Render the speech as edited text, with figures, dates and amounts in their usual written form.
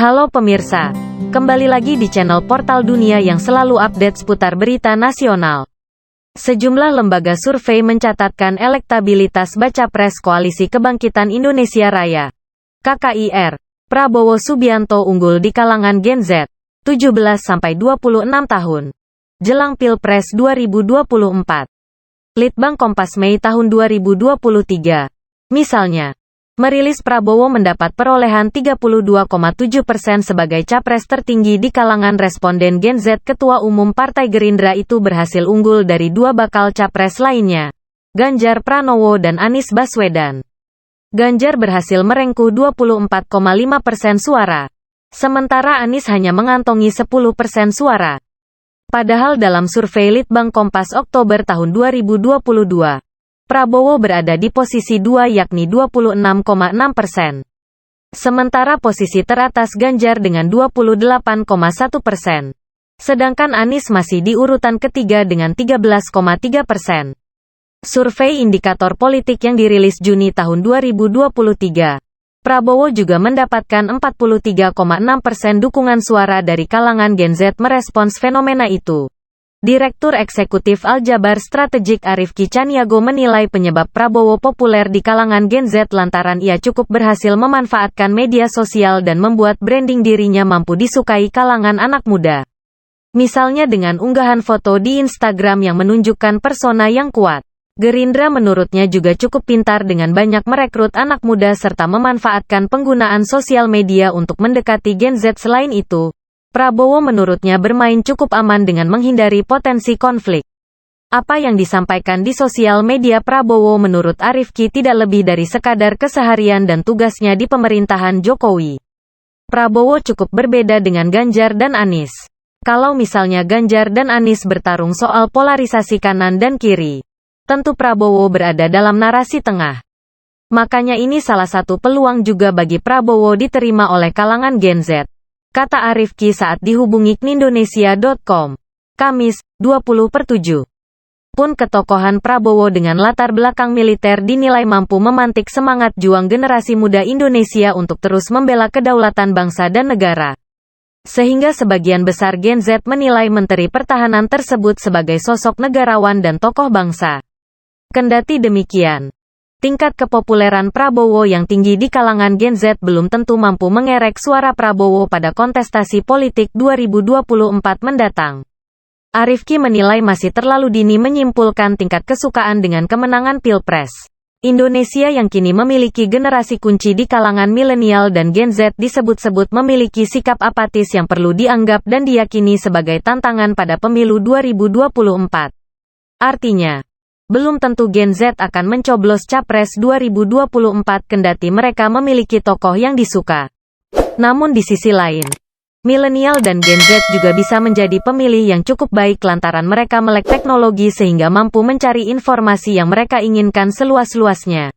Halo pemirsa, kembali lagi di channel Portal Dunia yang selalu update seputar berita nasional. Sejumlah lembaga survei mencatatkan elektabilitas baca pres Koalisi Kebangkitan Indonesia Raya (KKIR), Prabowo Subianto unggul di kalangan Gen Z, 17-26 tahun, jelang Pilpres 2024. Litbang Kompas Mei tahun 2023, misalnya, merilis Prabowo mendapat perolehan 32,7% sebagai capres tertinggi di kalangan responden Gen Z. Ketua Umum Partai Gerindra itu berhasil unggul dari dua bakal capres lainnya, Ganjar Pranowo dan Anies Baswedan. Ganjar berhasil merengkuh 24,5% suara, sementara Anies hanya mengantongi 10% suara. Padahal dalam survei Litbang Kompas Oktober tahun 2022, Prabowo berada di posisi 2 yakni 26,6%. Sementara posisi teratas Ganjar dengan 28,1%. Sedangkan Anies masih di urutan ketiga dengan 13,3%. Survei indikator politik yang dirilis Juni tahun 2023, Prabowo juga mendapatkan 43,6% dukungan suara dari kalangan Gen Z. Merespons fenomena itu, Direktur Eksekutif Aljabar Strategik Arifki Caniago menilai penyebab Prabowo populer di kalangan Gen Z lantaran ia cukup berhasil memanfaatkan media sosial dan membuat branding dirinya mampu disukai kalangan anak muda. Misalnya dengan unggahan foto di Instagram yang menunjukkan persona yang kuat. Gerindra menurutnya juga cukup pintar dengan banyak merekrut anak muda serta memanfaatkan penggunaan sosial media untuk mendekati Gen Z. Selain itu, Prabowo menurutnya bermain cukup aman dengan menghindari potensi konflik. Apa yang disampaikan di sosial media Prabowo menurut Arifki tidak lebih dari sekadar keseharian dan tugasnya di pemerintahan Jokowi. Prabowo cukup berbeda dengan Ganjar dan Anies. Kalau misalnya Ganjar dan Anies bertarung soal polarisasi kanan dan kiri, tentu Prabowo berada dalam narasi tengah. Makanya ini salah satu peluang juga bagi Prabowo diterima oleh kalangan Gen Z, kata Arifki saat dihubungi Indonesia.com, Kamis, 20/7. Pun ketokohan Prabowo dengan latar belakang militer dinilai mampu memantik semangat juang generasi muda Indonesia untuk terus membela kedaulatan bangsa dan negara. Sehingga sebagian besar Gen Z menilai Menteri Pertahanan tersebut sebagai sosok negarawan dan tokoh bangsa. Kendati demikian, tingkat kepopuleran Prabowo yang tinggi di kalangan Gen Z belum tentu mampu mengerek suara Prabowo pada kontestasi politik 2024 mendatang. Arifki menilai masih terlalu dini menyimpulkan tingkat kesukaan dengan kemenangan Pilpres. Indonesia yang kini memiliki generasi kunci di kalangan milenial dan Gen Z disebut-sebut memiliki sikap apatis yang perlu dianggap dan diyakini sebagai tantangan pada pemilu 2024. Artinya, belum tentu Gen Z akan mencoblos Capres 2024 kendati mereka memiliki tokoh yang disuka. Namun di sisi lain, milenial dan Gen Z juga bisa menjadi pemilih yang cukup baik lantaran mereka melek teknologi sehingga mampu mencari informasi yang mereka inginkan seluas-luasnya.